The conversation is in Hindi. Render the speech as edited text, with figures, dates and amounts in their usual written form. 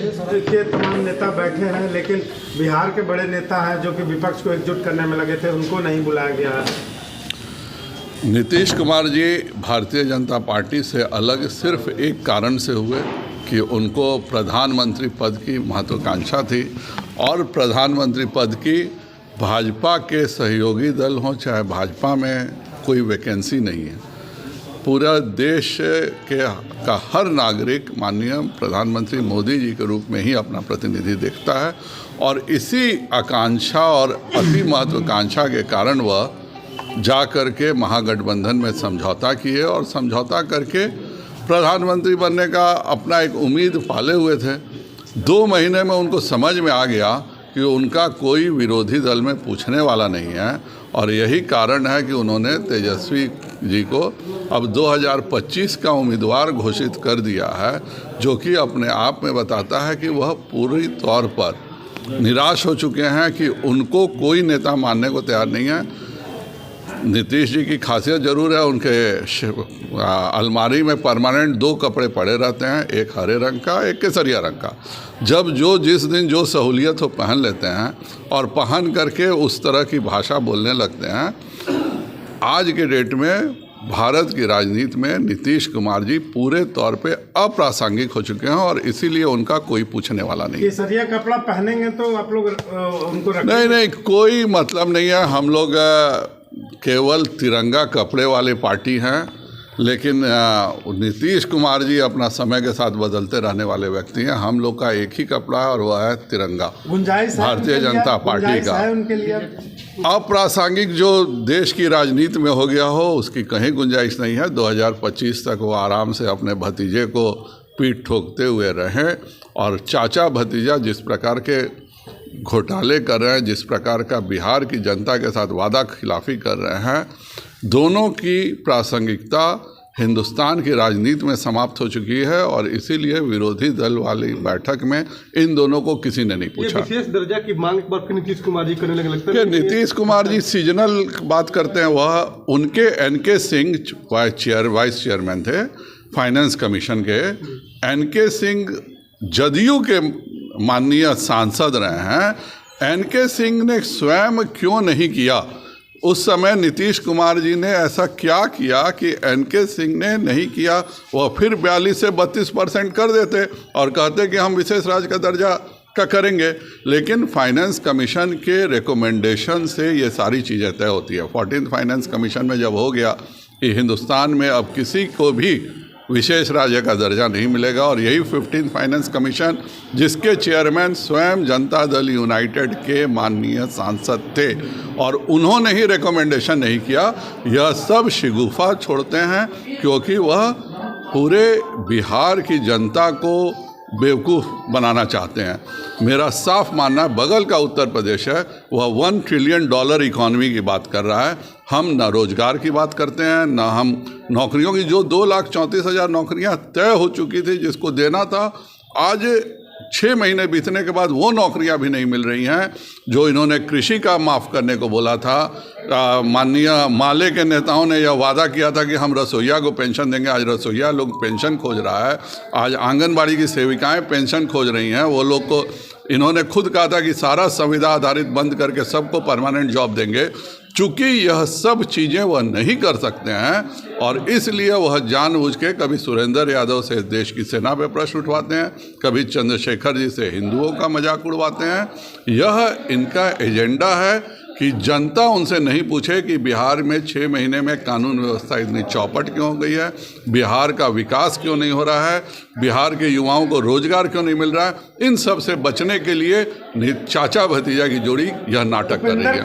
देखिए तमाम नेता बैठे हैं, लेकिन बिहार के बड़े नेता हैं जो कि विपक्ष को एकजुट करने में लगे थे, उनको नहीं बुलाया गया है। नीतीश कुमार जी भारतीय जनता पार्टी से अलग सिर्फ एक कारण से हुए कि उनको प्रधानमंत्री पद की महत्वाकांक्षा थी और प्रधानमंत्री पद की भाजपा के सहयोगी दल हों चाहे भाजपा में कोई वैकेंसी नहीं है। पूरा देश का हर नागरिक माननीय प्रधानमंत्री मोदी जी के रूप में ही अपना प्रतिनिधि देखता है और इसी आकांक्षा और अति महत्वाकांक्षा के कारण वह जा कर के महागठबंधन में समझौता किए और समझौता करके प्रधानमंत्री बनने का अपना एक उम्मीद पाले हुए थे। 2 महीने में उनको समझ में आ गया कि उनका कोई विरोधी दल में पूछने वाला नहीं है और यही कारण है कि उन्होंने तेजस्वी जी को अब 2025 का उम्मीदवार घोषित कर दिया है, जो कि अपने आप में बताता है कि वह पूरी तौर पर निराश हो चुके हैं कि उनको कोई नेता मानने को तैयार नहीं है। नीतीश जी की खासियत ज़रूर है, उनके अलमारी में परमानेंट 2 कपड़े पड़े रहते हैं, एक हरे रंग का, एक केसरिया रंग का। जब जो जिस दिन जो सहूलियत हो पहन लेते हैं और पहन करके उस तरह की भाषा बोलने लगते हैं। आज के डेट में भारत की राजनीति में नीतीश कुमार जी पूरे तौर पे अप्रासंगिक हो चुके हैं और इसीलिए उनका कोई पूछने वाला नहीं। केसरिया कपड़ा पहनेंगे तो आप लोग उनको रखेंगे? नहीं, कोई मतलब नहीं है। हम लोग केवल तिरंगा कपड़े वाली पार्टी हैं, लेकिन नीतीश कुमार जी अपना समय के साथ बदलते रहने वाले व्यक्ति हैं। हम लोग का एक ही कपड़ा है और वह है तिरंगा, भारतीय जनता पार्टी का। उनके लिए अप्रासंगिक जो देश की राजनीति में हो गया हो उसकी कहीं गुंजाइश नहीं है। 2025 तक वो आराम से अपने भतीजे को पीठ ठोकते हुए रहें और चाचा भतीजा जिस प्रकार के घोटाले कर रहे हैं, जिस प्रकार का बिहार की जनता के साथ वादा खिलाफी कर रहे हैं, दोनों की प्रासंगिकता हिंदुस्तान की राजनीति में समाप्त हो चुकी है और इसीलिए विरोधी दल वाली बैठक में इन दोनों को किसी ने नहीं पूछा। विशेष दर्जा की मांग पर नीतीश कुमार जी करने लगे लगता है कि नीतीश कुमार जी सीजनल बात करते हैं। वह उनके एनके सिंह वाइस चेयरमैन थे फाइनेंस कमीशन के। एनके सिंह जदयू के माननीय सांसद रहे हैं। एनके सिंह ने स्वयं क्यों नहीं किया? उस समय नीतीश कुमार जी ने ऐसा क्या किया कि एनके सिंह ने नहीं किया? वह फिर 42 से 32% कर देते और कहते कि हम विशेष राज्य का दर्जा का करेंगे। लेकिन फाइनेंस कमीशन के रिकमेंडेशन से ये सारी चीज़ें तय होती है। 14th फाइनेंस कमीशन में जब हो गया कि हिंदुस्तान में अब किसी को भी विशेष राज्य का दर्जा नहीं मिलेगा और यही 15th फाइनेंस कमीशन जिसके चेयरमैन स्वयं जनता दल यूनाइटेड के माननीय सांसद थे और उन्होंने ही रिकमेंडेशन नहीं किया। यह सब शिगुफा छोड़ते हैं क्योंकि वह पूरे बिहार की जनता को बेवकूफ़ बनाना चाहते हैं। मेरा साफ मानना है, बगल का उत्तर प्रदेश है, वह $1 ट्रिलियन इकॉनमी की बात कर रहा है। हम न रोजगार की बात करते हैं, न हम नौकरियों की। जो 2,34,000 नौकरियां तय हो चुकी थी जिसको देना था, आज 6 महीने बीतने के बाद वो नौकरियां भी नहीं मिल रही हैं। जो इन्होंने कृषि का माफ़ करने को बोला था, माननीय माले के नेताओं ने यह वादा किया था कि हम रसोइया को पेंशन देंगे। आज रसोइया लोग पेंशन खोज रहा है। आज आंगनबाड़ी की सेविकाएं पेंशन खोज रही हैं। वो लोग को इन्होंने खुद कहा था कि सारा संविदा आधारित बंद करके सबको परमानेंट जॉब देंगे। चूँकि यह सब चीज़ें वह नहीं कर सकते हैं और इसलिए वह जानबूझ के कभी सुरेंद्र यादव से देश की सेना पे प्रश्न उठवाते हैं, कभी चंद्रशेखर जी से हिंदुओं का मजाक उड़वाते हैं। यह इनका एजेंडा है कि जनता उनसे नहीं पूछे कि बिहार में 6 महीने में कानून व्यवस्था इतनी चौपट क्यों हो गई है, बिहार का विकास क्यों नहीं हो रहा है, बिहार के युवाओं को रोजगार क्यों नहीं मिल रहा है। इन सब से बचने के लिए चाचा भतीजा की जोड़ी यह नाटक कर रही है।